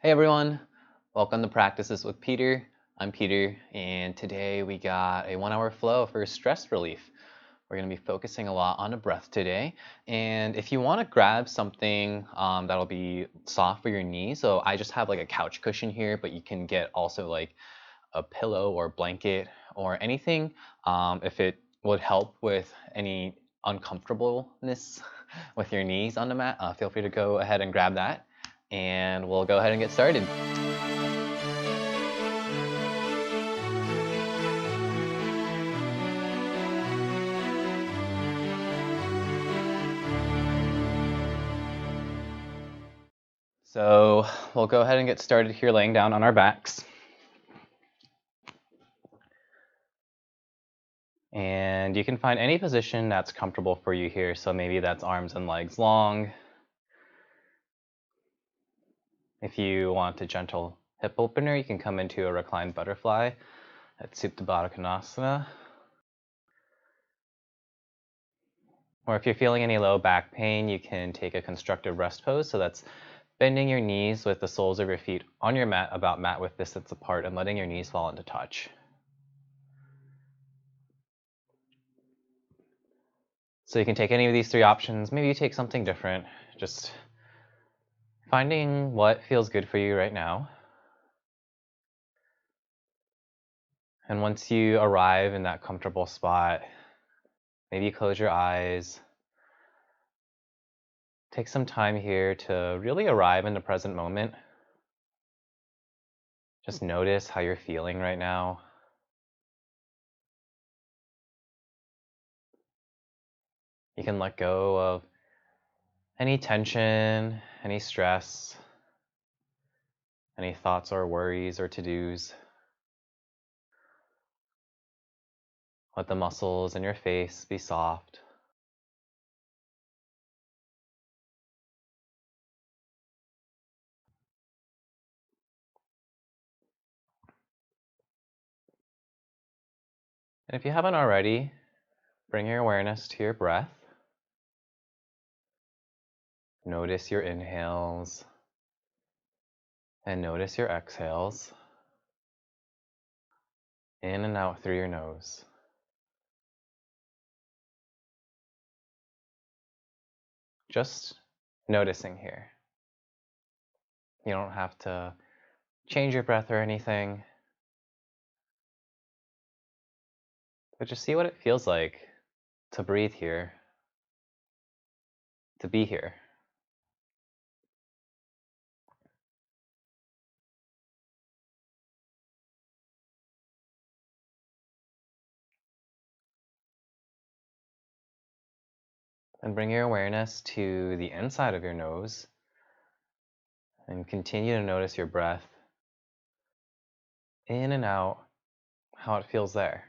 Hey everyone, welcome to Practices with Peter. I'm Peter, and today we got a 1 hour flow for stress relief. We're going to be focusing a lot on the breath today. And if you want to grab something that'll be soft for your knees, so I just have like a couch cushion here, but you can get also like a pillow or blanket or anything if it would help with any uncomfortableness with your knees on the mat. Feel free to go ahead and grab that, and we'll go ahead and get started. So we'll go ahead and get started here laying down on our backs. And you can find any position that's comfortable for you here. So maybe that's arms and legs long. If you want a gentle hip opener, you can come into a reclined butterfly at Supta Baddha Konasana. Or if you're feeling any low back pain, you can take a constructive rest pose. So that's bending your knees with the soles of your feet on your mat about mat width distance apart and letting your knees fall into touch. So you can take any of these three options. Maybe you take something different. Just finding what feels good for you right now. And once you arrive in that comfortable spot, maybe close your eyes. Take some time here to really arrive in the present moment. Just notice how you're feeling right now. You can let go of any tension, any stress, any thoughts or worries or to-dos. Let the muscles in your face be soft. And if you haven't already, bring your awareness to your breath. Notice your inhales and notice your exhales. In and out through your nose. Just noticing here. You don't have to change your breath or anything, but just see what it feels like to breathe here, to be here. And bring your awareness to the inside of your nose and continue to notice your breath in and out, how it feels there.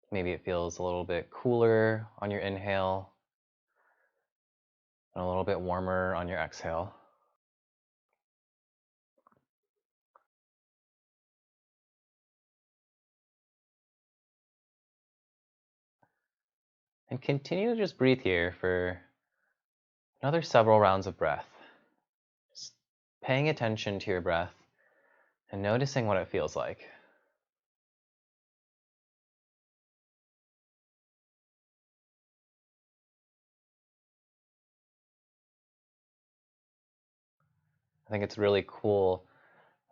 Maybe it feels a little bit cooler on your inhale and a little bit warmer on your exhale. And continue to just breathe here for another several rounds of breath. Just paying attention to your breath and noticing what it feels like. I think it's really cool.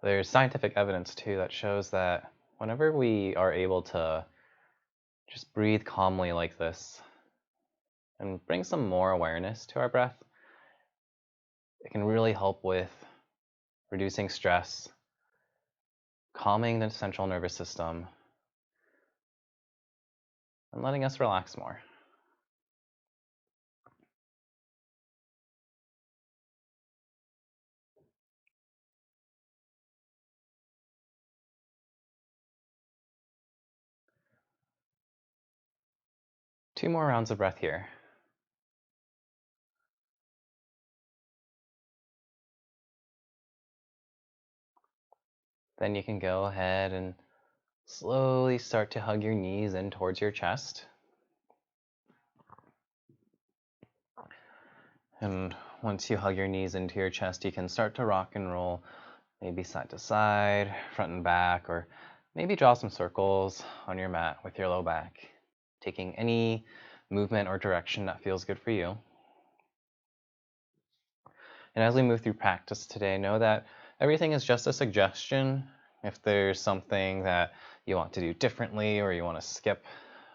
There's scientific evidence too that shows that whenever we are able to just breathe calmly like this and bring some more awareness to our breath, it can really help with reducing stress, calming the central nervous system, and letting us relax more. Two more rounds of breath here. Then you can go ahead and slowly start to hug your knees in towards your chest. And once you hug your knees into your chest, you can start to rock and roll, maybe side to side, front and back, or maybe draw some circles on your mat with your low back, taking any movement or direction that feels good for you. And as we move through practice today, know that everything is just a suggestion. If there's something that you want to do differently or you want to skip,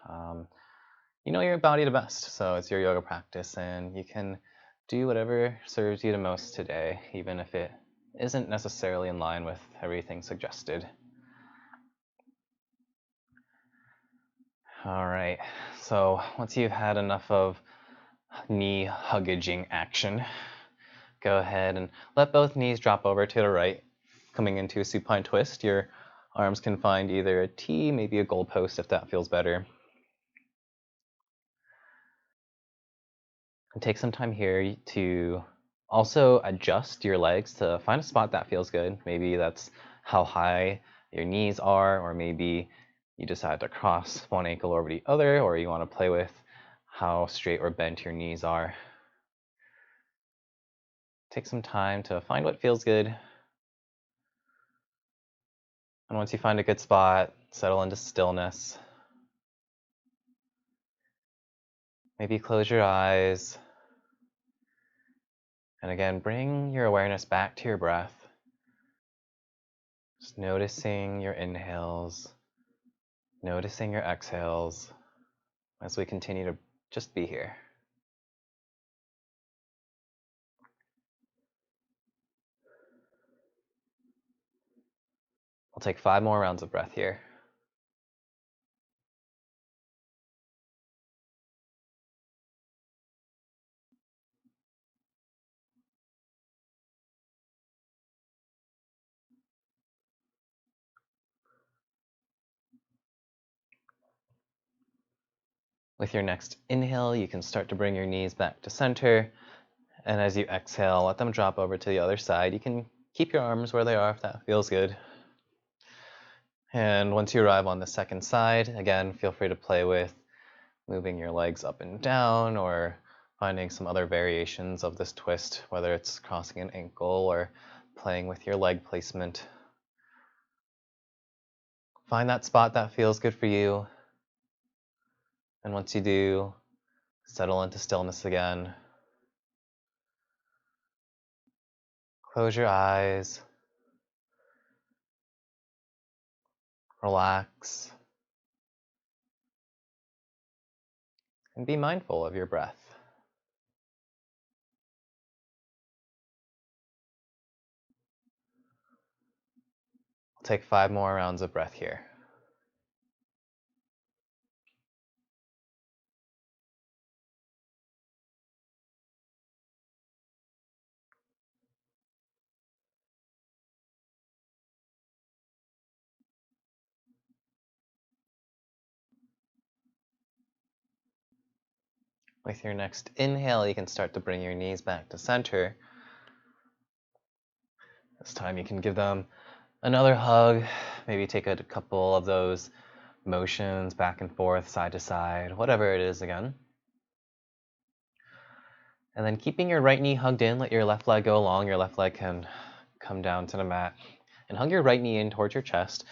you know your body the best. So it's your yoga practice, and you can do whatever serves you the most today, even if it isn't necessarily in line with everything suggested. All right, so once you've had enough of knee huggaging action, go ahead and let both knees drop over to the right, coming into a supine twist. Your arms can find either a T, maybe a goalpost if that feels better. And take some time here to also adjust your legs to find a spot that feels good. Maybe that's how high your knees are, or maybe you decide to cross one ankle over the other, or you want to play with how straight or bent your knees are. Take some time to find what feels good. And once you find a good spot, settle into stillness. Maybe close your eyes. And again, bring your awareness back to your breath. Just noticing your inhales, noticing your exhales as we continue to just be here. We'll take 5 more rounds of breath here. With your next inhale, you can start to bring your knees back to center. And as you exhale, let them drop over to the other side. You can keep your arms where they are if that feels good. And once you arrive on the second side, again, feel free to play with moving your legs up and down or finding some other variations of this twist, whether it's crossing an ankle or playing with your leg placement. Find that spot that feels good for you. And once you do, settle into stillness again. Close your eyes. Relax. And be mindful of your breath. We'll take 5 more rounds of breath here. With your next inhale, you can start to bring your knees back to center. This time you can give them another hug. Maybe take a couple of those motions back and forth, side to side, whatever it is again. And then keeping your right knee hugged in, let your left leg go along. Your left leg can come down to the mat. And hug your right knee in towards your chest.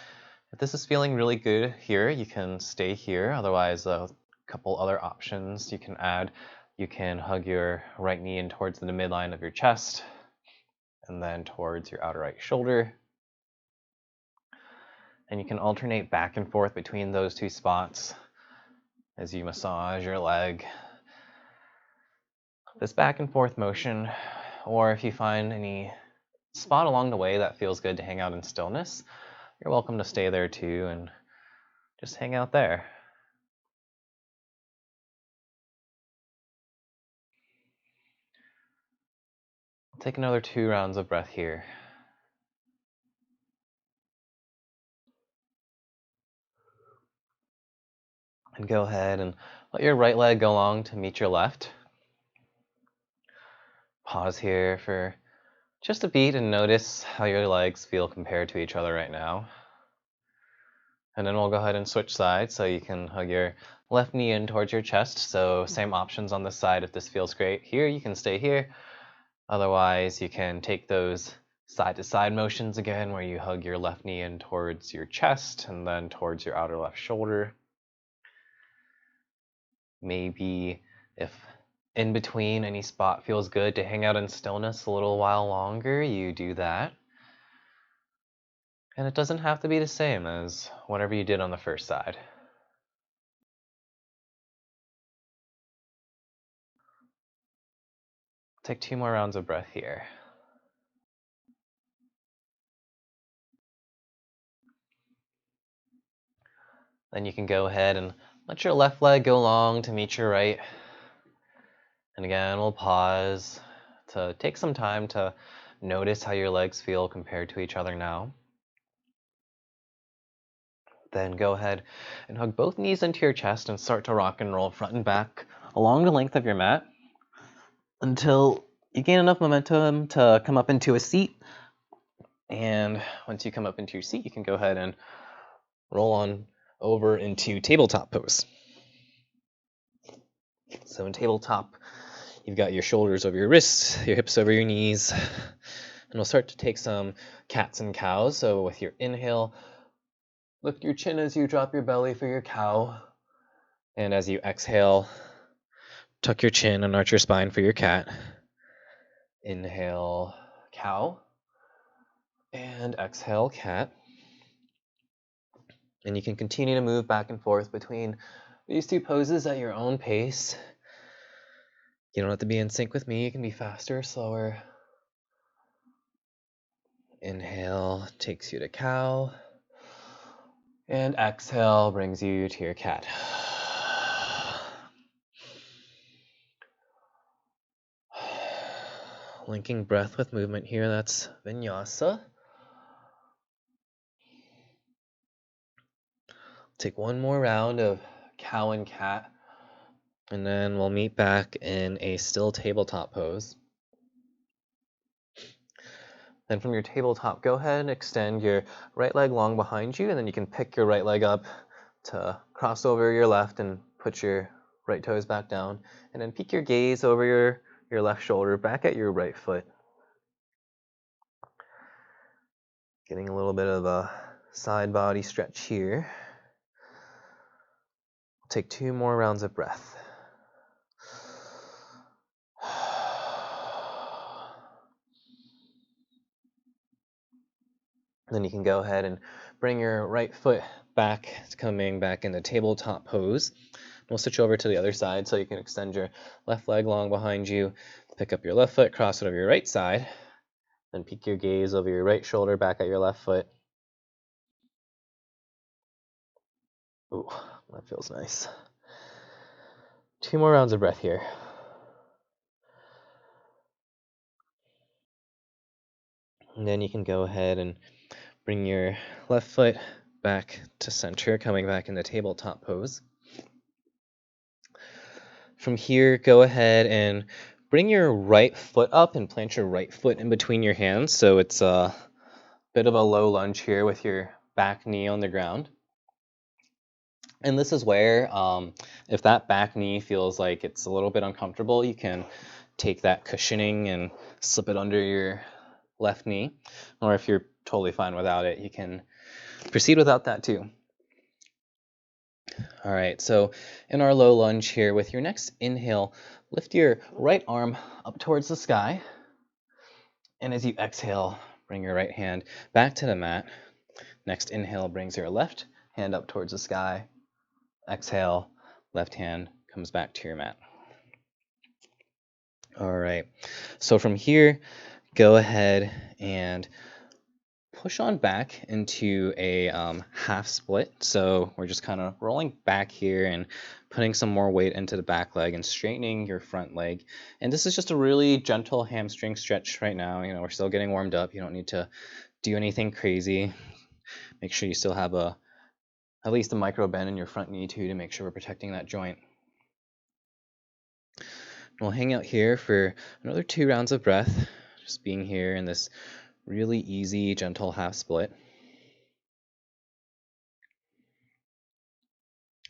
If this is feeling really good here, you can stay here. Otherwise, a couple other options you can add. You can hug your right knee in towards the midline of your chest and then towards your outer right shoulder. And you can alternate back and forth between those two spots as you massage your leg. This back and forth motion, or if you find any spot along the way that feels good to hang out in stillness, you're welcome to stay there too and just hang out there. Take another 2 rounds of breath here. And go ahead and let your right leg go along to meet your left. Pause here for just a beat and notice how your legs feel compared to each other right now. And then we'll go ahead and switch sides so you can hug your left knee in towards your chest. So same options on this side if this feels great. Here, you can stay here. Otherwise, you can take those side-to-side motions again, where you hug your left knee in towards your chest and then towards your outer left shoulder. Maybe if in between any spot feels good to hang out in stillness a little while longer, you do that. And it doesn't have to be the same as whatever you did on the first side. Take 2 more rounds of breath here. Then you can go ahead and let your left leg go long to meet your right. And again, we'll pause to take some time to notice how your legs feel compared to each other now. Then go ahead and hug both knees into your chest and start to rock and roll front and back along the length of your mat until you gain enough momentum to come up into a seat. And once you come up into your seat, you can go ahead and roll on over into tabletop pose. So in tabletop, you've got your shoulders over your wrists, your hips over your knees, and we'll start to take some cats and cows. So with your inhale, lift your chin as you drop your belly for your cow. And as you exhale, tuck your chin and arch your spine for your cat. Inhale, cow. And exhale, cat. And you can continue to move back and forth between these two poses at your own pace. You don't have to be in sync with me. You can be faster or slower. Inhale takes you to cow. And exhale brings you to your cat. Linking breath with movement here, that's vinyasa. Take one more round of cow and cat, and then we'll meet back in a still tabletop pose. Then from your tabletop, go ahead and extend your right leg long behind you, and then you can pick your right leg up to cross over your left and put your right toes back down, and then peek your gaze over your left shoulder back at your right foot. Getting a little bit of a side body stretch here. Take 2 more rounds of breath. Then you can go ahead and bring your right foot back, coming back into tabletop pose. We'll switch over to the other side so you can extend your left leg long behind you, pick up your left foot, cross it over your right side, then peek your gaze over your right shoulder back at your left foot. Ooh, that feels nice. 2 more rounds of breath here. And then you can go ahead and bring your left foot back to center, coming back into tabletop pose. From here, go ahead and bring your right foot up and plant your right foot in between your hands. So it's a bit of a low lunge here with your back knee on the ground. And this is where, if that back knee feels like it's a little bit uncomfortable, you can take that cushioning and slip it under your left knee. Or if you're totally fine without it, you can proceed without that too. All right, so in our low lunge here, with your next inhale, lift your right arm up towards the sky. And as you exhale, bring your right hand back to the mat. Next inhale brings your left hand up towards the sky. Exhale, left hand comes back to your mat. All right, so from here, go ahead and push on back into a half split. So we're just kind of rolling back here and putting some more weight into the back leg and straightening your front leg. And this is just a really gentle hamstring stretch right now. You know, we're still getting warmed up. You don't need to do anything crazy. Make sure you still have at least a micro bend in your front knee too, to make sure we're protecting that joint. We'll hang out here for another 2 rounds of breath, just being here in this really easy, gentle half split.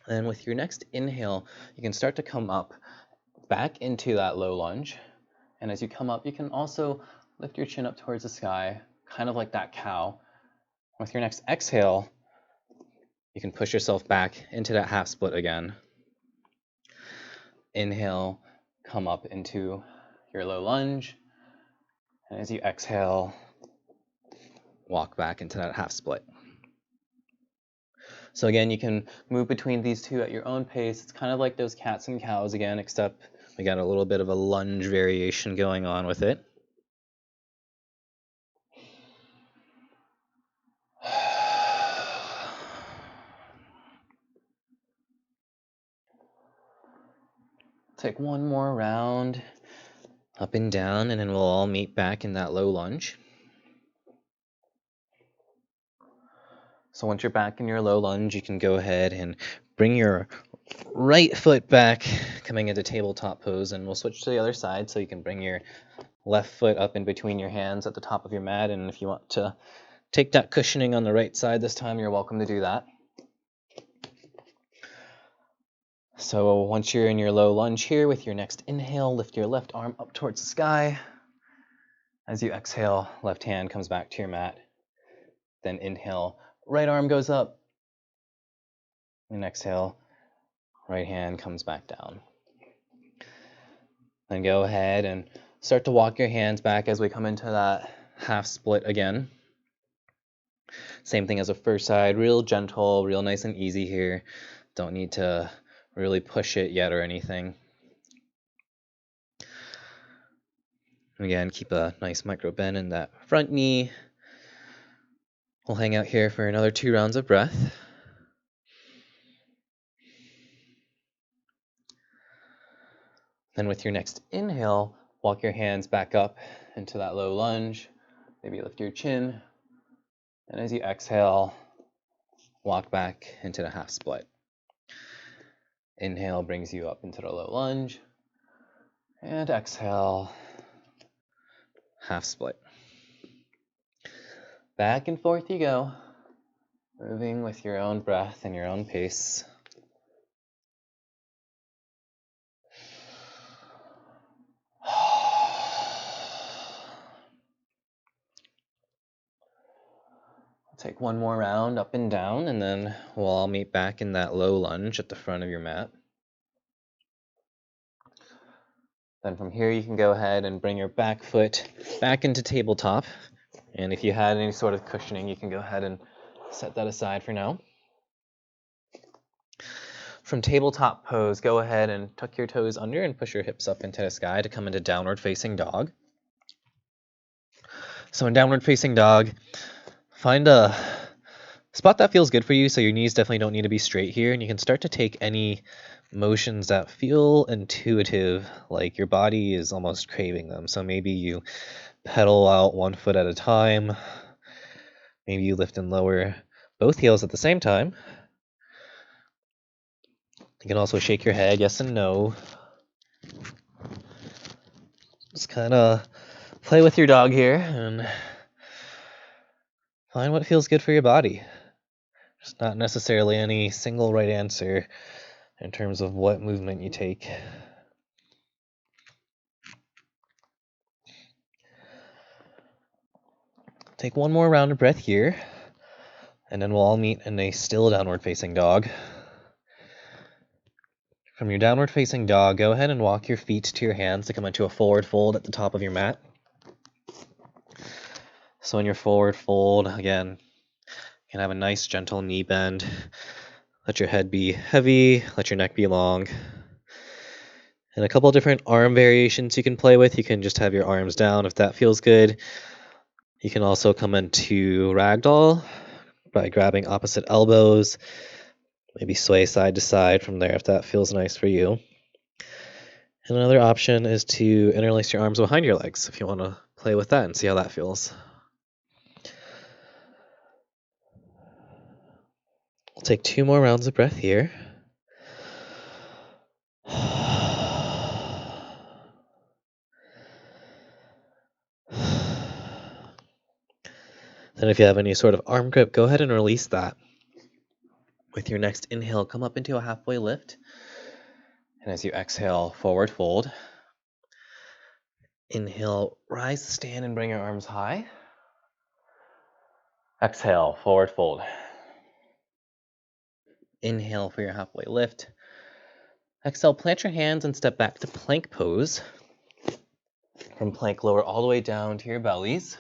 And with your next inhale, you can start to come up back into that low lunge. And as you come up, you can also lift your chin up towards the sky, kind of like that cow. With your next exhale, you can push yourself back into that half split again. Inhale, come up into your low lunge. And as you exhale, walk back into that half split. So again, you can move between these two at your own pace. It's kind of like those cats and cows again, except we got a little bit of a lunge variation going on with it. Take one more round up and down, and then we'll all meet back in that low lunge. So once you're back in your low lunge, you can go ahead and bring your right foot back, coming into tabletop pose, and we'll switch to the other side so you can bring your left foot up in between your hands at the top of your mat, and if you want to take that cushioning on the right side this time, you're welcome to do that. So once you're in your low lunge here, with your next inhale, lift your left arm up towards the sky. As you exhale, left hand comes back to your mat. Then inhale, right arm goes up. And exhale, right hand comes back down. Then go ahead and start to walk your hands back as we come into that half split again. Same thing as the first side, real gentle, real nice and easy here. Don't need to really push it yet or anything. Again, keep a nice micro bend in that front knee. We'll hang out here for another 2 rounds of breath. Then with your next inhale, walk your hands back up into that low lunge. Maybe lift your chin. And as you exhale, walk back into the half split. Inhale brings you up into the low lunge. And exhale, half split. Back and forth you go, moving with your own breath and your own pace. Take one more round up and down, and then we'll all meet back in that low lunge at the front of your mat. Then from here, you can go ahead and bring your back foot back into tabletop. And if you had any sort of cushioning, you can go ahead and set that aside for now. From tabletop pose, go ahead and tuck your toes under and push your hips up into the sky to come into downward facing dog. So in downward facing dog, find a spot that feels good for you, so your knees definitely don't need to be straight here, and you can start to take any motions that feel intuitive, like your body is almost craving them. So maybe you pedal out one foot at a time, maybe you lift and lower both heels at the same time. You can also shake your head yes and no. Just kind of play with your dog here and find what feels good for your body. There's not necessarily any single right answer in terms of what movement you take. Take one more round of breath here, and then we'll all meet in a still downward facing dog. From your downward facing dog, go ahead and walk your feet to your hands to come into a forward fold at the top of your mat. So in your forward fold, again, you can have a nice gentle knee bend. Let your head be heavy, let your neck be long. And a couple different arm variations you can play with. You can just have your arms down if that feels good. You can also come into ragdoll by grabbing opposite elbows. Maybe sway side to side from there if that feels nice for you. And another option is to interlace your arms behind your legs if you want to play with that and see how that feels. We'll take 2 more rounds of breath here. Then if you have any sort of arm grip, go ahead and release that. With your next inhale, come up into a halfway lift. And as you exhale, forward fold. Inhale, rise to stand and bring your arms high. Exhale, forward fold. Inhale for your halfway lift. Exhale, plant your hands and step back to plank pose. From plank, lower all the way down to your bellies.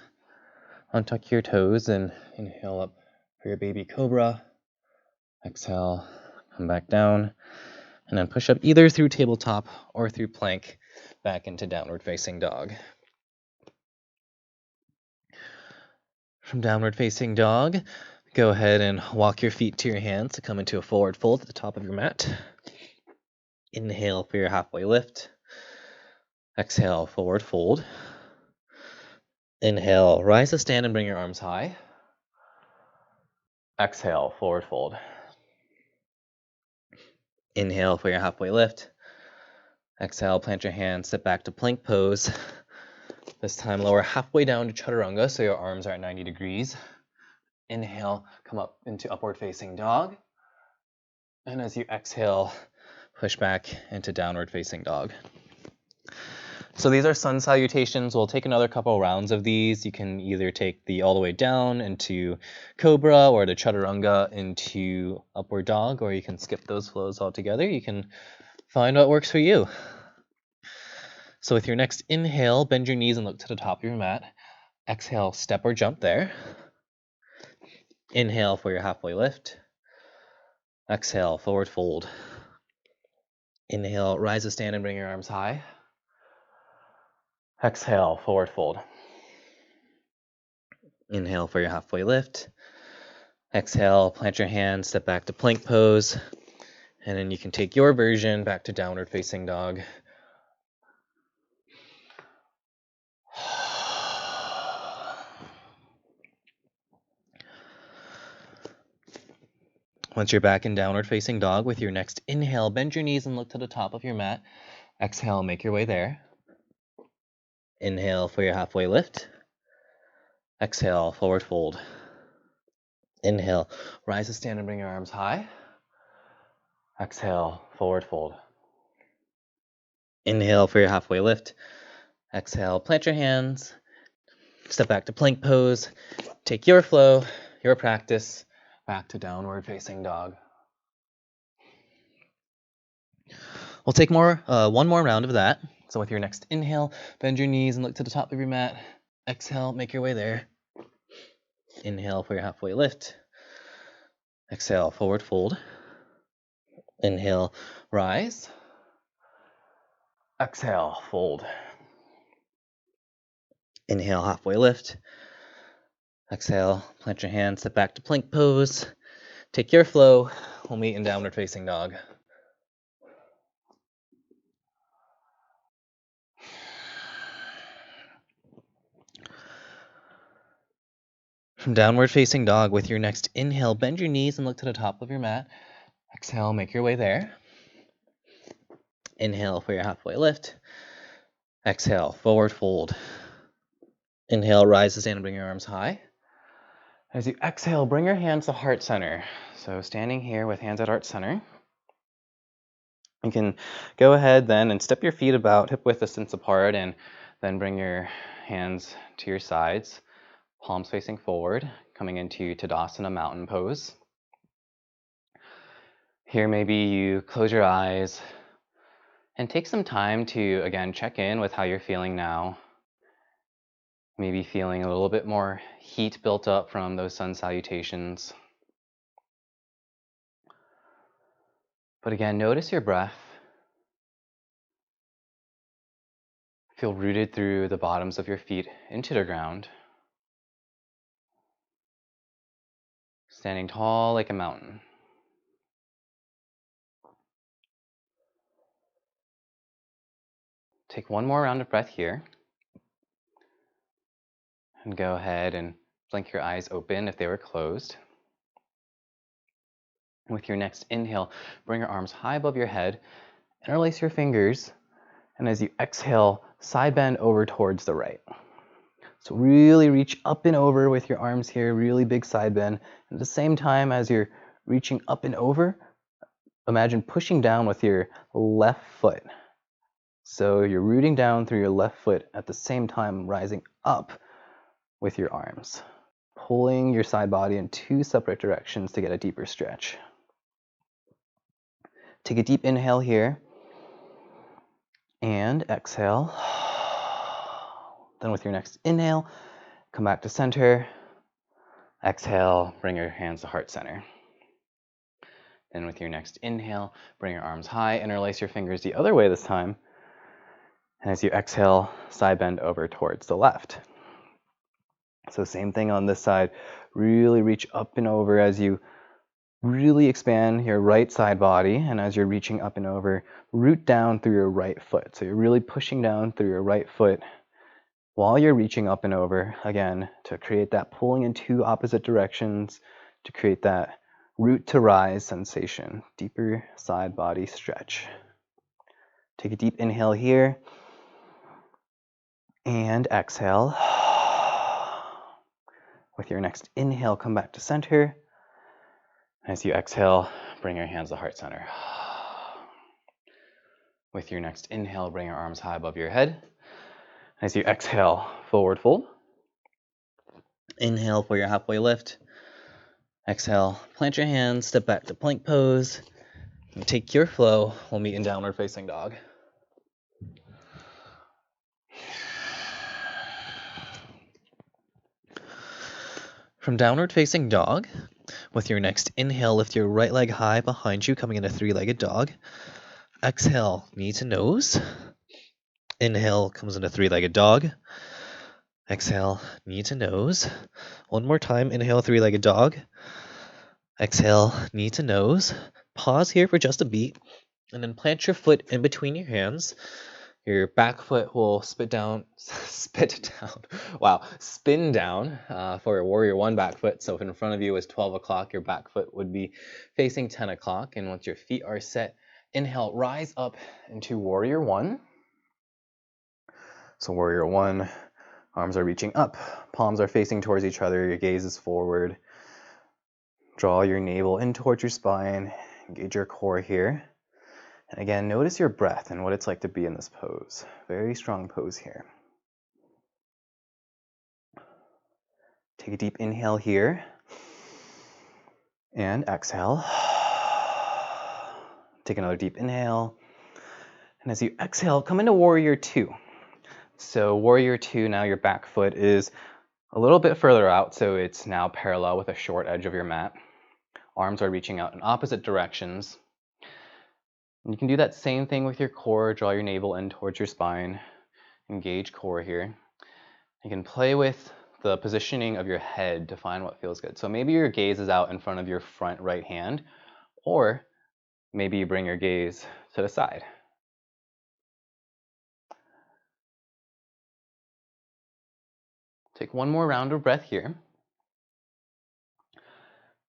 Untuck your toes and inhale up for your baby cobra. Exhale, come back down. And then push up either through tabletop or through plank back into downward facing dog. From downward facing dog, go ahead and walk your feet to your hands to come into a forward fold at the top of your mat. Inhale for your halfway lift. Exhale, forward fold. Inhale, rise to stand and bring your arms high. Exhale, forward fold. Inhale for your halfway lift. Exhale, plant your hands, step back to plank pose. This time lower halfway down to chaturanga so your arms are at 90 degrees. Inhale, come up into upward facing dog. And as you exhale, push back into downward facing dog. So these are sun salutations. We'll take another couple rounds of these. You can either take the all the way down into cobra or the chaturanga into upward dog, or you can skip those flows altogether. You can find what works for you. So with your next inhale, bend your knees and look to the top of your mat. Exhale, step or jump there. Inhale for your halfway lift. Exhale, forward fold. Inhale, rise to stand and bring your arms high. Exhale, forward fold. Inhale for your halfway lift. Exhale, plant your hands, step back to plank pose. And then you can take your version back to downward facing dog. Once you're back in downward facing dog, with your next inhale, bend your knees and look to the top of your mat. Exhale, make your way there. Inhale for your halfway lift. Exhale, forward fold. Inhale, rise to stand and bring your arms high. Exhale, forward fold. Inhale for your halfway lift. Exhale, plant your hands. Step back to plank pose. Take your flow, your practice, back to downward facing dog. We'll take one more round of that. So with your next inhale, bend your knees and look to the top of your mat. Exhale, make your way there. Inhale for your halfway lift. Exhale, forward fold. Inhale, rise. Exhale, fold. Inhale, halfway lift. Exhale, plant your hands, step back to plank pose. Take your flow. We'll meet in downward facing dog. From downward facing dog, with your next inhale, bend your knees and look to the top of your mat. Exhale, make your way there. Inhale for your halfway lift. Exhale, forward fold. Inhale, rise to stand and bring your arms high. As you exhale, bring your hands to heart center. So standing here with hands at heart center. You can go ahead then and step your feet about hip width distance apart and then bring your hands to your sides, palms facing forward, coming into Tadasana mountain pose. Here maybe you close your eyes and take some time to, again, check in with how you're feeling now. Maybe feeling a little bit more heat built up from those sun salutations. But again, notice your breath. Feel rooted through the bottoms of your feet into the ground. Standing tall like a mountain. Take one more round of breath here. And go ahead and blink your eyes open if they were closed. With your next inhale, bring your arms high above your head, interlace your fingers, and as you exhale, side bend over towards the right. So really reach up and over with your arms here, really big side bend. At the same time as you're reaching up and over, imagine pushing down with your left foot. So you're rooting down through your left foot at the same time rising up with your arms, pulling your side body in two separate directions to get a deeper stretch. Take a deep inhale here and exhale. Then with your next inhale, come back to center. Exhale, bring your hands to heart center. Then with your next inhale, bring your arms high, interlace your fingers the other way this time. And as you exhale, side bend over towards the left. So same thing on this side. Really reach up and over as you really expand your right side body. And as you're reaching up and over, root down through your right foot. So you're really pushing down through your right foot while you're reaching up and over, again, to create that pulling in two opposite directions, to create that root to rise sensation, deeper side body stretch. Take a deep inhale here and exhale. With your next inhale, come back to center. As you exhale, bring your hands to heart center. With your next inhale, bring your arms high above your head. As you exhale, forward fold. Inhale for your halfway lift. Exhale, plant your hands, step back to plank pose. And take your flow. We'll meet in downward facing dog. From downward facing dog, with your next inhale, lift your right leg high behind you, coming into three-legged dog. Exhale, knee to nose. Inhale comes into three-legged dog. Exhale, knee to nose. One more time, inhale, three-legged dog. Exhale, knee to nose. Pause here for just a beat, and then plant your foot in between your hands. Your back foot will spin down for your warrior one back foot. So if in front of you is 12 o'clock, your back foot would be facing 10 o'clock. And once your feet are set, inhale, rise up into warrior one. So warrior one, arms are reaching up, palms are facing towards each other, your gaze is forward. Draw your navel in towards your spine, engage your core here. And again, notice your breath and what it's like to be in this pose. Very strong pose here. Take a deep inhale here. And exhale. Take another deep inhale. And as you exhale, come into warrior two. So warrior two, now your back foot is a little bit further out, so it's now parallel with the short edge of your mat. Arms are reaching out in opposite directions. And you can do that same thing with your core. Draw your navel in towards your spine. Engage core here. You can play with the positioning of your head to find what feels good. So maybe your gaze is out in front of your front right hand, or maybe you bring your gaze to the side. Take one more round of breath here.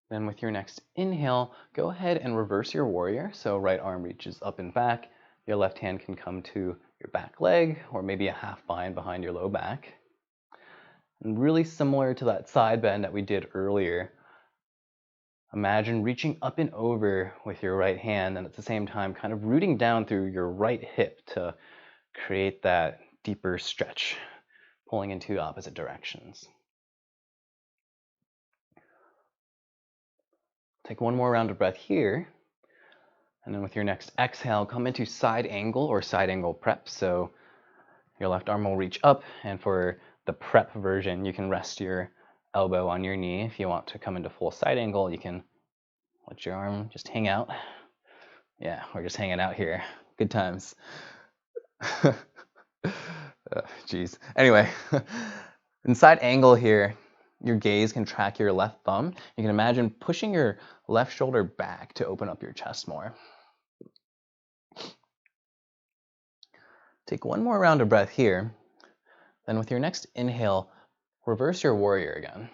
Then with your next inhale, go ahead and reverse your warrior. So right arm reaches up and back. Your left hand can come to your back leg, or maybe a half bind behind your low back. And really similar to that side bend that we did earlier, imagine reaching up and over with your right hand, and at the same time kind of rooting down through your right hip to create that deeper stretch, pulling in two opposite directions. Take one more round of breath here. And then with your next exhale, come into side angle or side angle prep. So your left arm will reach up, and for the prep version, you can rest your elbow on your knee. If you want to come into full side angle, you can let your arm just hang out. Yeah, we're just hanging out here. Good times. Geez. Anyway, in side angle here, your gaze can track your left thumb. You can imagine pushing your left shoulder back to open up your chest more. Take one more round of breath here. Then with your next inhale, reverse your warrior again.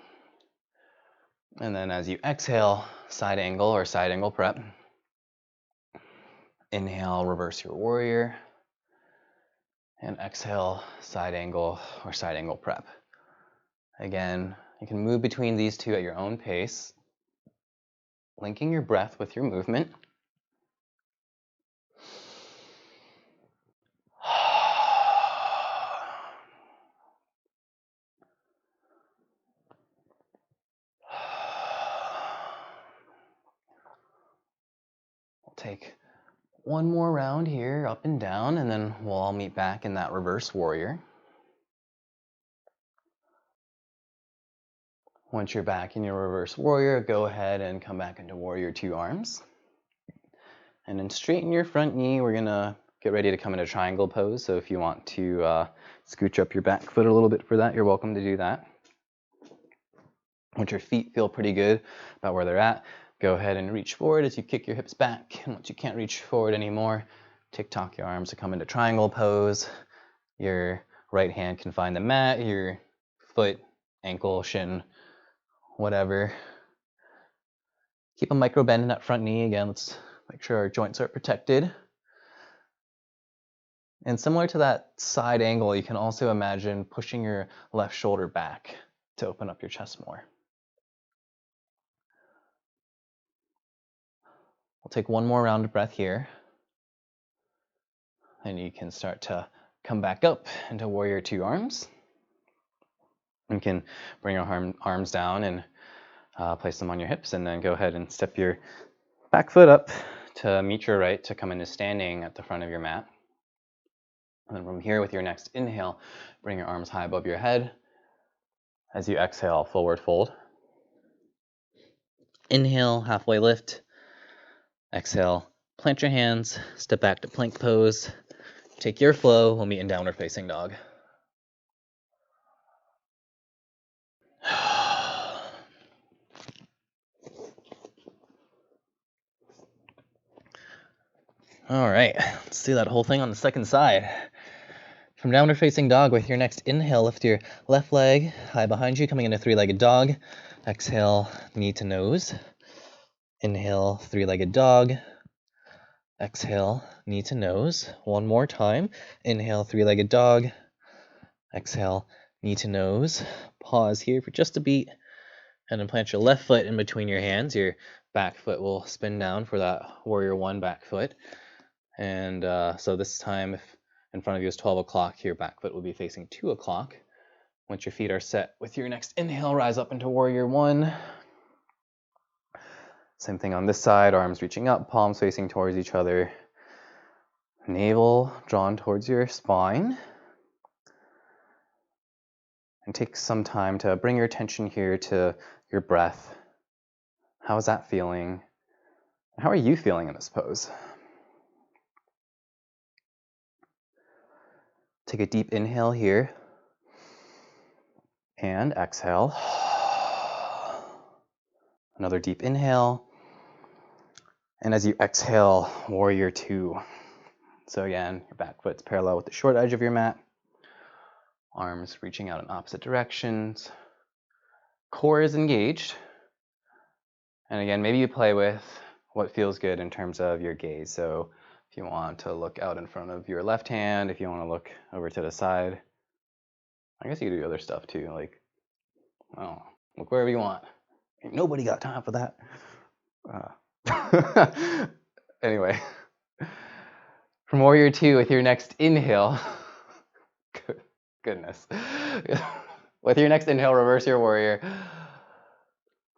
And then as you exhale, side angle or side angle prep. Inhale, reverse your warrior. And exhale, side angle or side angle prep. Again, you can move between these two at your own pace, linking your breath with your movement. take one more round here, up and down, and then we'll all meet back in that reverse warrior. Once you're back in your reverse warrior, go ahead and come back into warrior two arms. And then straighten your front knee. We're gonna get ready to come into triangle pose. So if you want to scooch up your back foot a little bit for that, you're welcome to do that. Once your feet feel pretty good about where they're at, go ahead and reach forward as you kick your hips back. And once you can't reach forward anymore, tick-tock your arms to come into triangle pose. Your right hand can find the mat, your foot, ankle, shin, whatever. Keep a micro bend in that front knee. Again, let's make sure our joints are protected. And similar to that side angle, you can also imagine pushing your left shoulder back to open up your chest more. We'll take one more round of breath here. And you can start to come back up into warrior two arms. You can bring your arms down and place them on your hips, and then go ahead and step your back foot up to meet your right to come into standing at the front of your mat. And then from here, with your next inhale, bring your arms high above your head. As you exhale, forward fold. Inhale, halfway lift. Exhale, plant your hands, step back to plank pose. Take your flow, we'll meet in downward facing dog. All right, let's do that whole thing on the second side. From downward facing dog, with your next inhale, lift your left leg high behind you, coming into three-legged dog. Exhale, knee to nose. Inhale, three-legged dog. Exhale, knee to nose. One more time. Inhale, three-legged dog. Exhale, knee to nose. Pause here for just a beat. And then plant your left foot in between your hands. Your back foot will spin down for that warrior one back foot. And so this time, if in front of you is 12 o'clock, your back foot will be facing 2 o'clock. Once your feet are set, with your next inhale, rise up into warrior one. Same thing on this side, arms reaching up, palms facing towards each other. Navel drawn towards your spine. And take some time to bring your attention here to your breath. How is that feeling? How are you feeling in this pose? Take a deep inhale here. And exhale. Another deep inhale. And as you exhale, warrior two. So again, your back foot's parallel with the short edge of your mat. Arms reaching out in opposite directions. Core is engaged. And again, maybe you play with what feels good in terms of your gaze. So if you want to look out in front of your left hand, if you want to look over to the side, I guess you can do other stuff too, like, oh, look wherever you want. Ain't nobody got time for that. Anyway, from warrior two, with your next inhale, goodness. With your next inhale, reverse your warrior,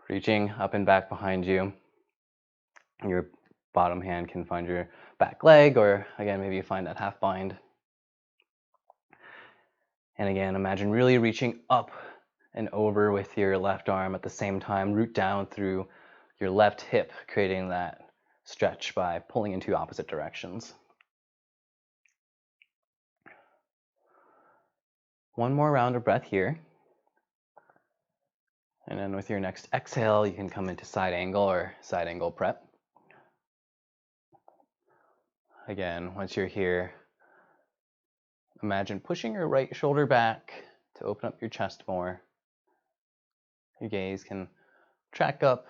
reaching up and back behind you. Your bottom hand can find your back leg, or again, maybe you find that half bind. And again, imagine really reaching up and over with your left arm at the same time. Root down through your left hip, creating that stretch by pulling in two opposite directions. One more round of breath here. And then with your next exhale, you can come into side angle or side angle prep. Again, once you're here, imagine pushing your right shoulder back to open up your chest more. Your gaze can track up,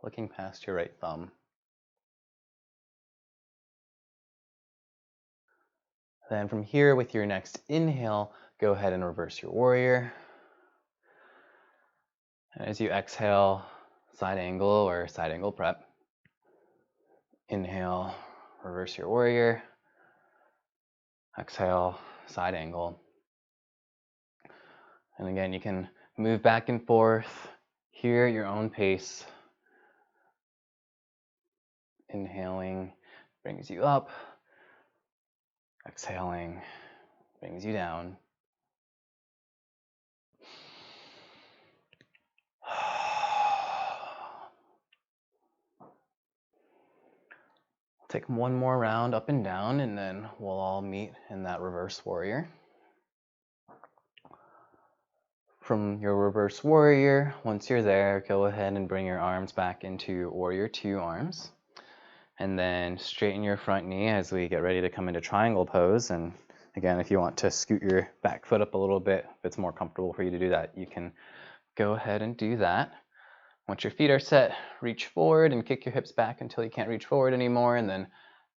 looking past your right thumb. Then from here, with your next inhale, go ahead and reverse your warrior. And as you exhale, side angle or side angle prep. Inhale, reverse your warrior. Exhale, side angle. And again, you can move back and forth here at your own pace. Inhaling brings you up. Exhaling brings you down. Take one more round up and down, and then we'll all meet in that reverse warrior. From your reverse warrior, once you're there, go ahead and bring your arms back into warrior 2 arms. And then straighten your front knee as we get ready to come into triangle pose. And again, if you want to scoot your back foot up a little bit, if it's more comfortable for you to do that, you can go ahead and do that. Once your feet are set, reach forward and kick your hips back until you can't reach forward anymore, and then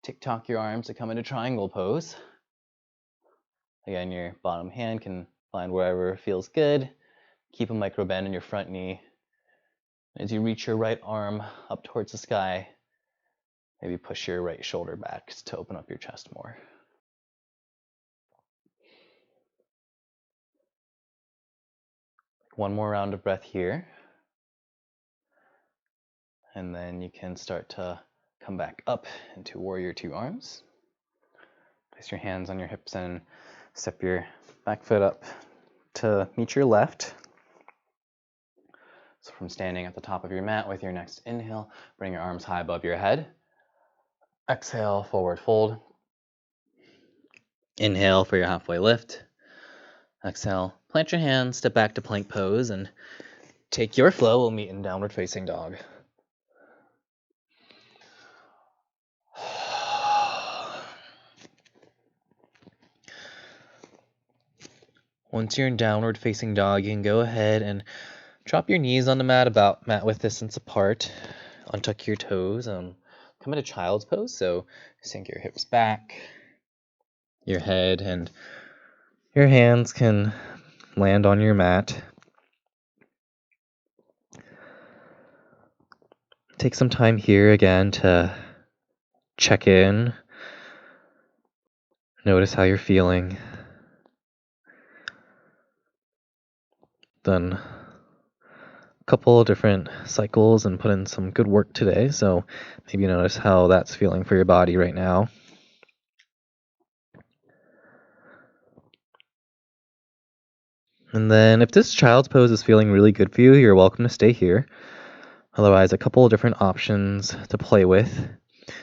tick-tock your arms to come into triangle pose. Again, your bottom hand can find wherever feels good. Keep a micro bend in your front knee. As you reach your right arm up towards the sky, maybe push your right shoulder back to open up your chest more. One more round of breath here. And then you can start to come back up into warrior 2 arms. Place your hands on your hips and step your back foot up to meet your left. So from standing at the top of your mat with your next inhale, bring your arms high above your head. Exhale, forward fold. Inhale for your halfway lift. Exhale, plant your hands, step back to plank pose, and take your flow. We'll meet in downward facing dog. Once you're in downward facing dog, you can go ahead and drop your knees on the mat about mat width distance apart. Untuck your toes and come into child's pose. So sink your hips back, your head and your hands can land on your mat. Take some time here again to check in. Notice how you're feeling. Done a couple of different cycles and put in some good work today. So maybe notice how that's feeling for your body right now. And then if this child's pose is feeling really good for you, you're welcome to stay here. Otherwise, a couple of different options to play with.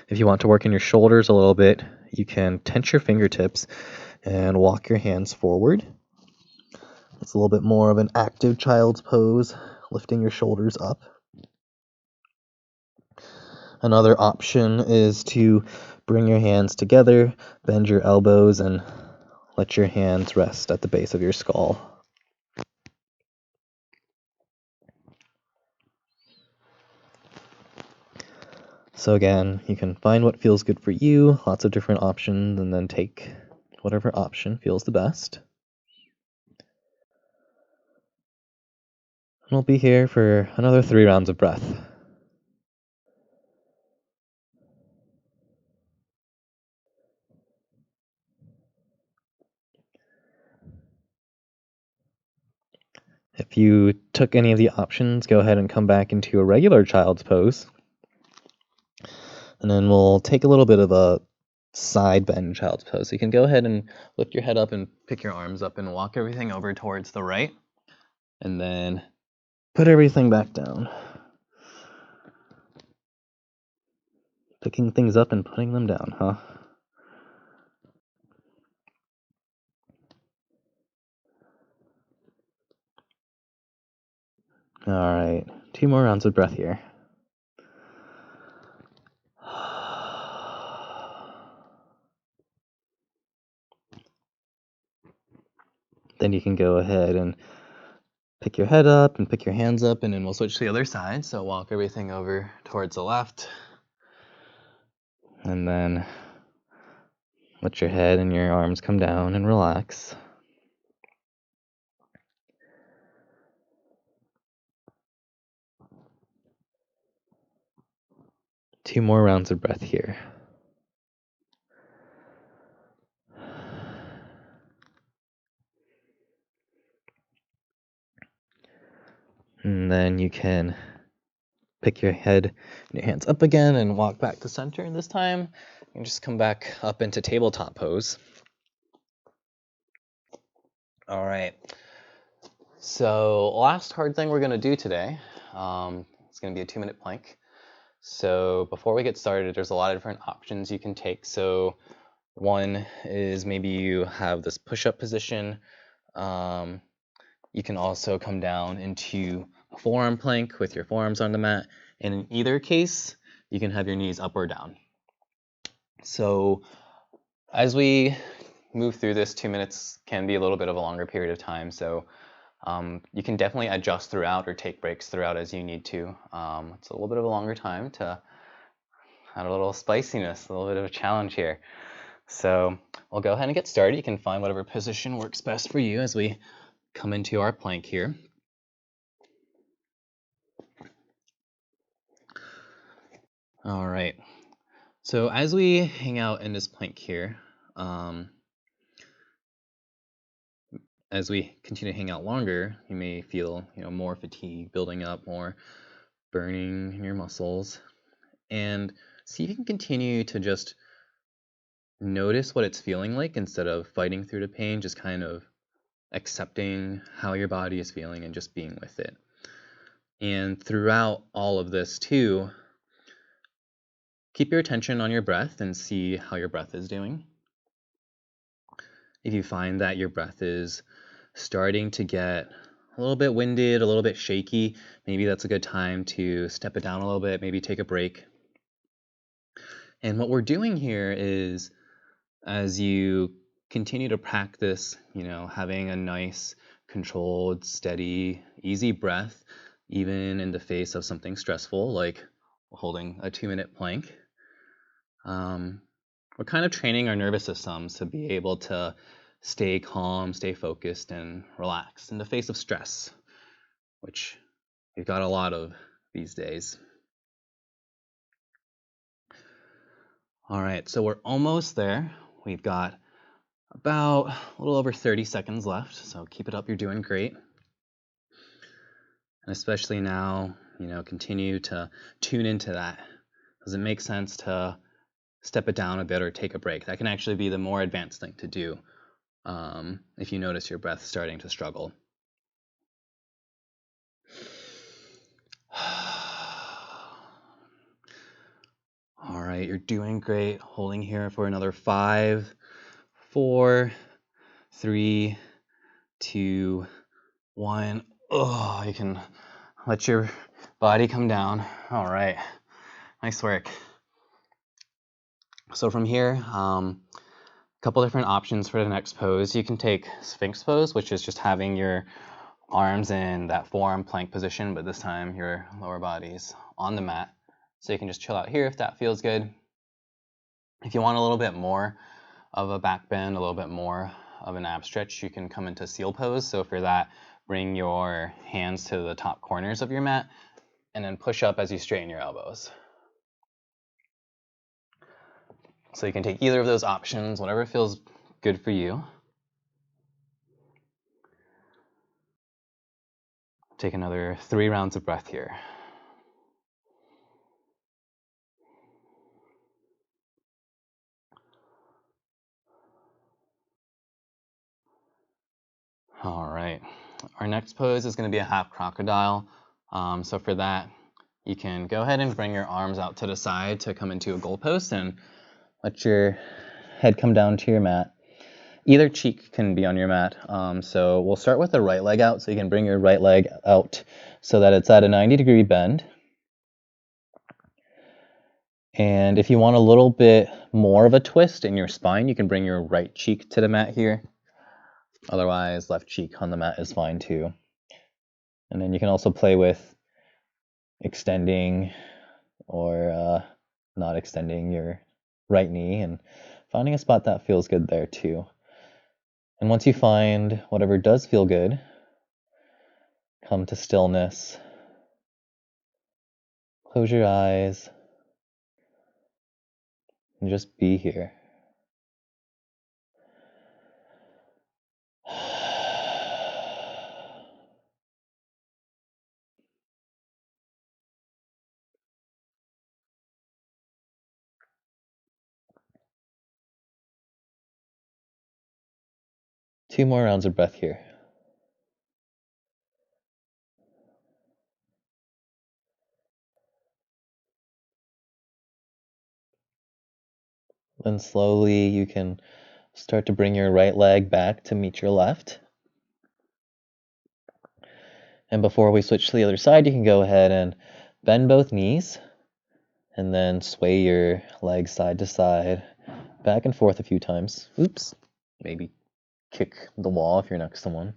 If you want to work in your shoulders a little bit, you can tense your fingertips and walk your hands forward. It's a little bit more of an active child's pose, lifting your shoulders up. Another option is to bring your hands together, bend your elbows, and let your hands rest at the base of your skull. So again, you can find what feels good for you, lots of different options, and then take whatever option feels the best. And we'll be here for another 3 rounds of breath. If you took any of the options, go ahead and come back into a regular child's pose. And then we'll take a little bit of a side bend child's pose. So you can go ahead and lift your head up and pick your arms up and walk everything over towards the right. And then put everything back down. Picking things up and putting them down, huh? All right, 2 more rounds of breath here. Then you can go ahead and pick your head up and pick your hands up, and then we'll switch to the other side. So walk everything over towards the left. And then let your head and your arms come down and relax. Two more rounds of breath here. And then you can pick your head and your hands up again and walk back to center. And this time, you can just come back up into tabletop pose. All right. So last hard thing we're going to do today, it's going to be a 2-minute plank. So before we get started, there's a lot of different options you can take. So one is maybe you have this push-up position. You can also come down into a forearm plank with your forearms on the mat. And in either case, you can have your knees up or down. So as we move through this, 2 minutes can be a little bit of a longer period of time. So you can definitely adjust throughout or take breaks throughout as you need to. It's a little bit of a longer time to add a little spiciness, a little bit of a challenge here. So we'll go ahead and get started. You can find whatever position works best for you as we come into our plank here. All right. So as we hang out in this plank here, as we continue to hang out longer, you may feel, more fatigue building up, more burning in your muscles, and see if you can continue to just notice what it's feeling like instead of fighting through the pain, just kind of accepting how your body is feeling and just being with it. And throughout all of this too, keep your attention on your breath and see how your breath is doing. If you find that your breath is starting to get a little bit winded, a little bit shaky, maybe that's a good time to step it down a little bit, maybe take a break. And what we're doing here is, as you continue to practice, having a nice, controlled, steady, easy breath, even in the face of something stressful, like holding a 2-minute plank, we're kind of training our nervous systems to be able to stay calm, stay focused, and relaxed in the face of stress, which we've got a lot of these days. All right, so we're almost there. We've got about a little over 30 seconds left, so keep it up. You're doing great. And especially now, continue to tune into that. Does it make sense to step it down a bit or take a break? That can actually be the more advanced thing to do if you notice your breath starting to struggle. All right, you're doing great. Holding here for another 5, 4, 3, 2, 1. Oh, you can let your body come down. All right, nice work. So from here, a couple different options for the next pose. You can take Sphinx pose, which is just having your arms in that forearm plank position, but this time your lower body's on the mat. So you can just chill out here if that feels good. If you want a little bit more of a back bend, a little bit more of an ab stretch, you can come into seal pose. So for that, bring your hands to the top corners of your mat and then push up as you straighten your elbows. So you can take either of those options, whatever feels good for you. Take another 3 rounds of breath here. All right, our next pose is going to be a half crocodile. So for that, you can go ahead and bring your arms out to the side to come into a goalpost and let your head come down to your mat. Either cheek can be on your mat. So we'll start with the right leg out. So you can bring your right leg out so that it's at a 90-degree bend. And if you want a little bit more of a twist in your spine, you can bring your right cheek to the mat here. Otherwise, left cheek on the mat is fine too. And then you can also play with extending or not extending your right knee and finding a spot that feels good there too. And once you find whatever does feel good, come to stillness. Close your eyes and just be here. 2 more rounds of breath here. Then slowly you can start to bring your right leg back to meet your left. And before we switch to the other side, you can go ahead and bend both knees and then sway your legs side to side, back and forth a few times. Oops. Maybe kick the wall if you're next to one.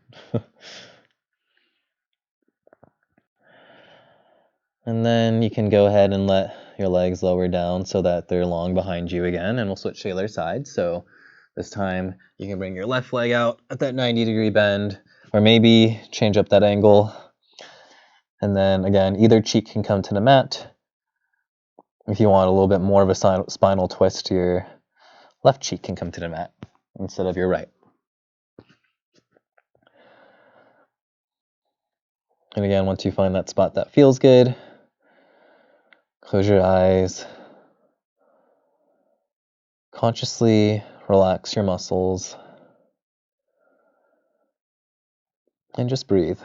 And then you can go ahead and let your legs lower down so that they're long behind you again, and we'll switch to the other side. So this time you can bring your left leg out at that 90-degree bend, or maybe change up that angle. And then again, either cheek can come to the mat. If you want a little bit more of a spinal twist, your left cheek can come to the mat instead of your right. And again, once you find that spot that feels good, close your eyes. Consciously relax your muscles. And just breathe.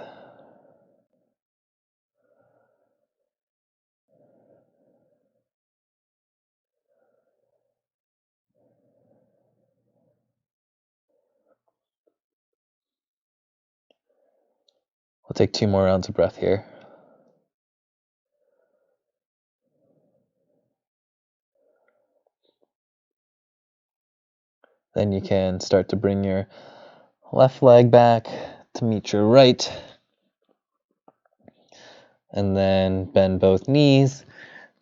We'll take 2 more rounds of breath here. Then you can start to bring your left leg back to meet your right. And then bend both knees.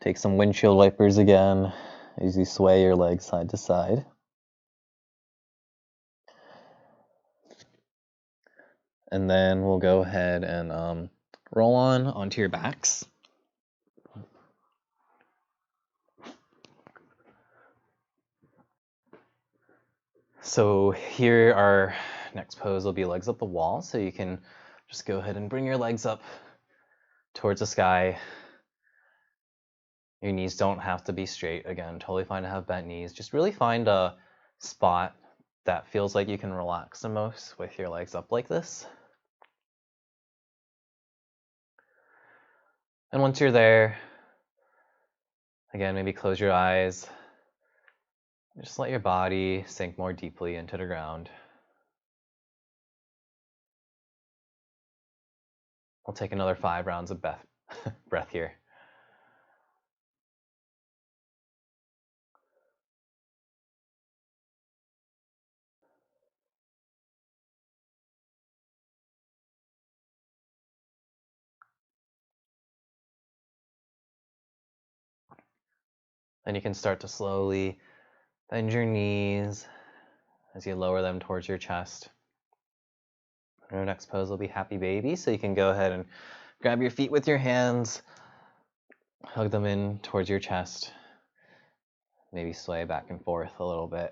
Take some windshield wipers again as you sway your legs side to side. And then we'll go ahead and roll onto your backs. So here our next pose will be legs up the wall. So you can just go ahead and bring your legs up towards the sky. Your knees don't have to be straight. Again, totally fine to have bent knees. Just really find a spot that feels like you can relax the most with your legs up like this. And once you're there, again, maybe close your eyes. Just let your body sink more deeply into the ground. We'll take another 5 rounds of breath here. Then you can start to slowly bend your knees as you lower them towards your chest. Our next pose will be Happy Baby, so you can go ahead and grab your feet with your hands, hug them in towards your chest, maybe sway back and forth a little bit.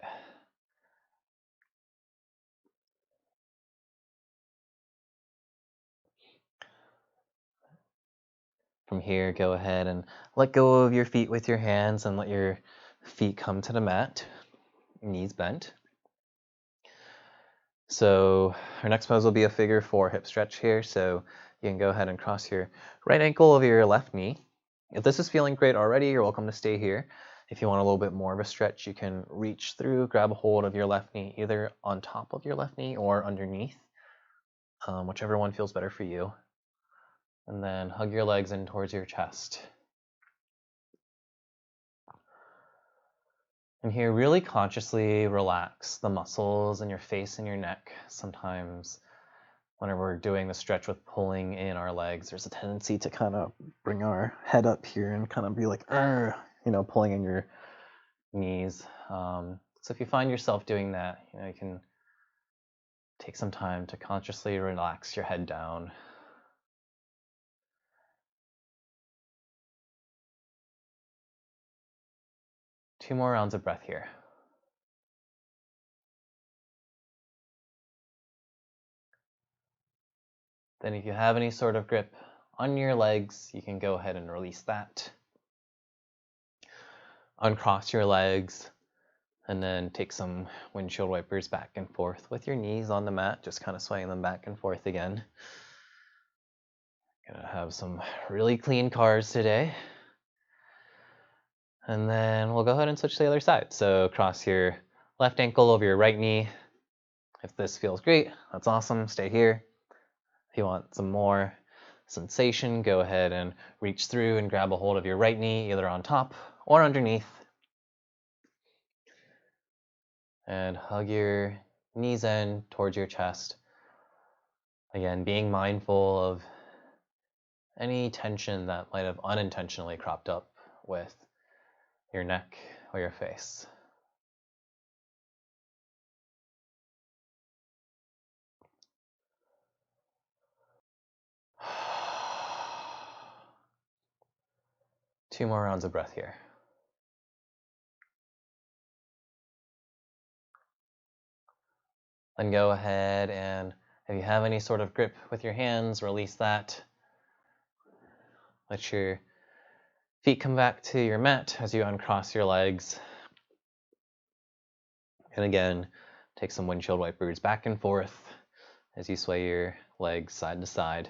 From here, go ahead and let go of your feet with your hands and let your feet come to the mat, knees bent. So our next pose will be a figure 4 hip stretch here. So you can go ahead and cross your right ankle over your left knee. If this is feeling great already, you're welcome to stay here. If you want a little bit more of a stretch, you can reach through, grab a hold of your left knee, either on top of your left knee or underneath, whichever one feels better for you. And then hug your legs in towards your chest. And here, really consciously relax the muscles in your face and your neck. Sometimes whenever we're doing the stretch with pulling in our legs, there's a tendency to kind of bring our head up here and kind of be like, pulling in your knees. So if you find yourself doing that, you can take some time to consciously relax your head down. Two more rounds of breath here. Then if you have any sort of grip on your legs, you can go ahead and release that. Uncross your legs And then take some windshield wipers back and forth with your knees on the mat, just kind of swaying them back and forth again. Gonna have some really clean cars today. And then we'll go ahead and switch to the other side. So cross your left ankle over your right knee. If this feels great, that's awesome. Stay here. If you want some more sensation, go ahead and reach through and grab a hold of your right knee, either on top or underneath. And hug your knees in towards your chest. Again, being mindful of any tension that might have unintentionally cropped up with your neck or your face. Two more rounds of breath here. Then go ahead and if you have any sort of grip with your hands, release that. Let your feet come back to your mat as you uncross your legs. And again, take some windshield wipers back and forth as you sway your legs side to side.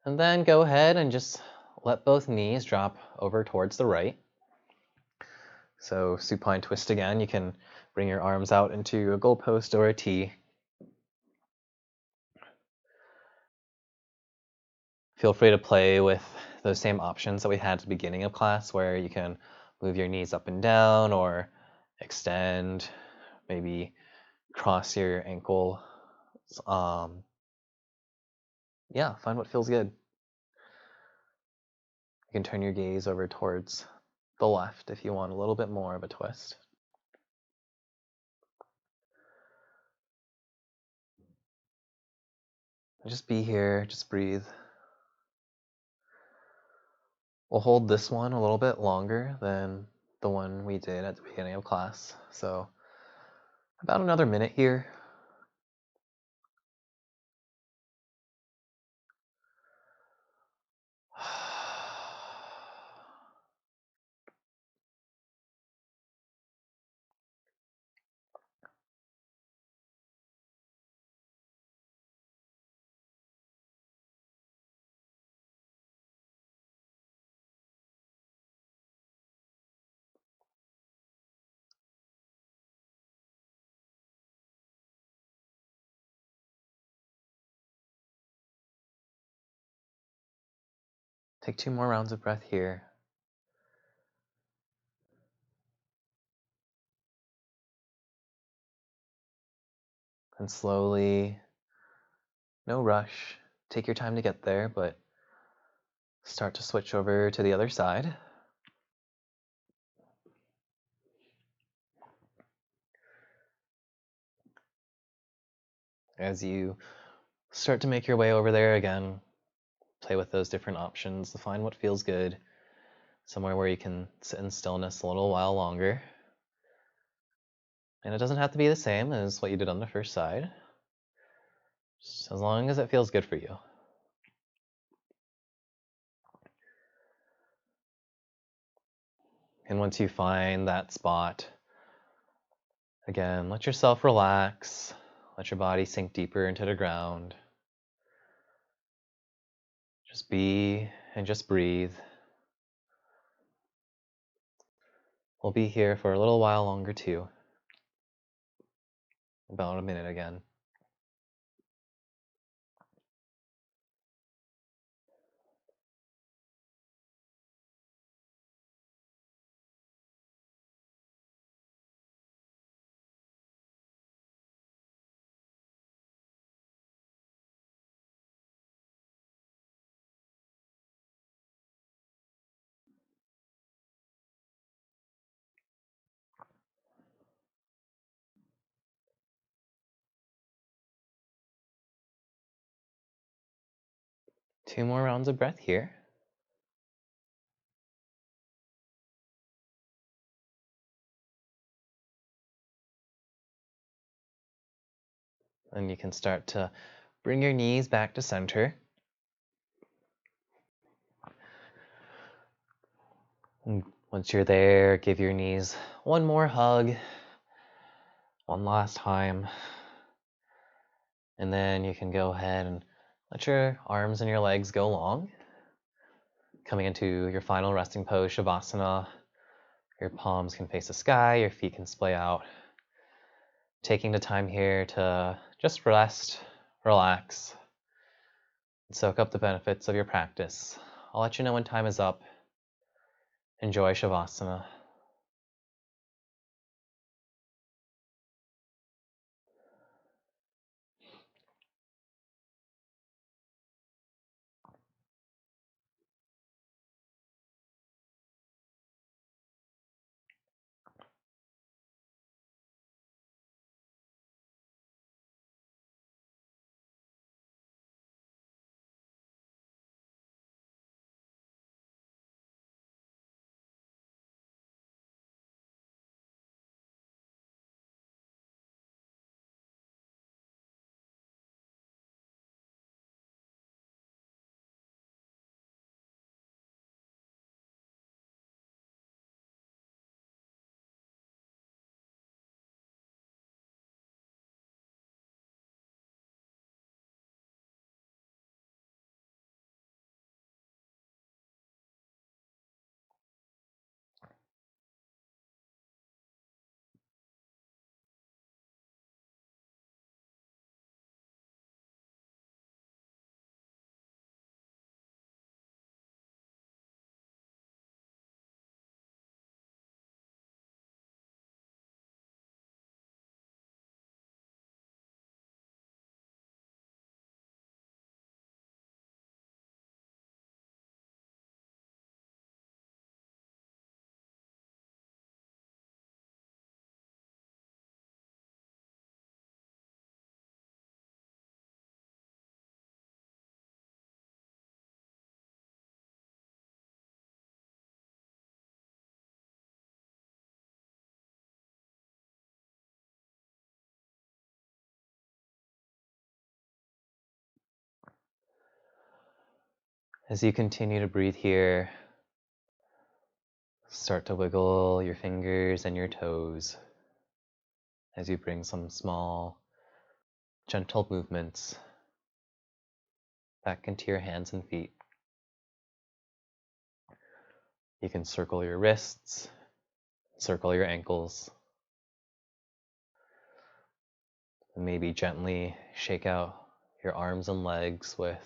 And then go ahead and just let both knees drop over towards the right. So supine twist again. You can bring your arms out into a goalpost or a T. Feel free to play with those same options that we had at the beginning of class, where you can move your knees up and down or extend, maybe cross your ankle. Yeah, find what feels good. You can turn your gaze over towards the left if you want a little bit more of a twist. Just be here, just breathe. We'll hold this one a little bit longer than the one we did at the beginning of class. So about another minute here. Take 2 more rounds of breath here. And slowly, no rush, take your time to get there, but start to switch over to the other side. As you start to make your way over there again, play with those different options to find what feels good, somewhere where you can sit in stillness a little while longer. And it doesn't have to be the same as what you did on the first side, just as long as it feels good for you. And once you find that spot, again, let yourself relax, let your body sink deeper into the ground. Just be and just breathe. We'll be here for a little while longer too. About a minute again. Two more rounds of breath here. And you can start to bring your knees back to center. And once you're there, give your knees one more hug, one last time. And then you can go ahead and let your arms and your legs go long. Coming into your final resting pose, Shavasana. Your palms can face the sky, your feet can splay out. Taking the time here to just rest, relax, and soak up the benefits of your practice. I'll let you know when time is up. Enjoy Shavasana. As you continue to breathe here, start to wiggle your fingers and your toes as you bring some small, gentle movements back into your hands and feet. You can circle your wrists, circle your ankles, and maybe gently shake out your arms and legs with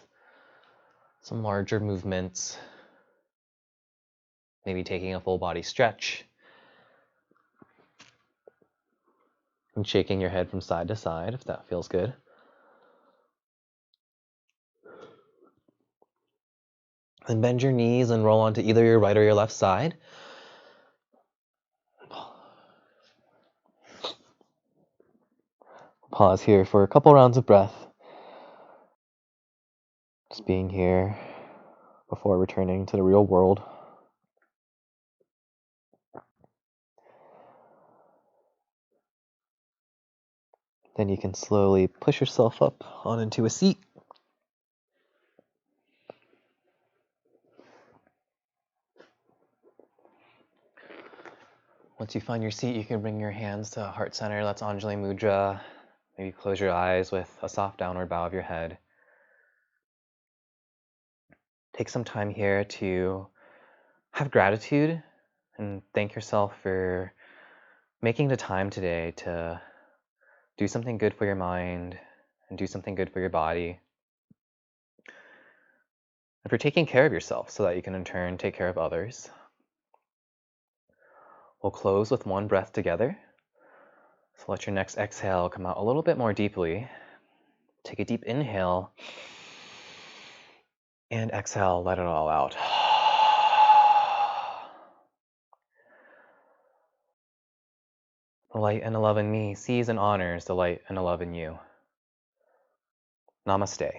some larger movements, maybe taking a full body stretch and shaking your head from side to side if that feels good. Then bend your knees and roll onto either your right or your left side. Pause here for a couple rounds of breath. Just being here before returning to the real world. Then you can slowly push yourself up on into a seat. Once you find your seat, you can bring your hands to heart center. That's Anjali Mudra. Maybe close your eyes with a soft downward bow of your head. Take some time here to have gratitude and thank yourself for making the time today to do something good for your mind and do something good for your body. And for taking care of yourself so that you can in turn take care of others. We'll close with one breath together. So let your next exhale come out a little bit more deeply. Take a deep inhale and exhale, let it all out. The light and the love in me sees and honors the light and the love in you. Namaste.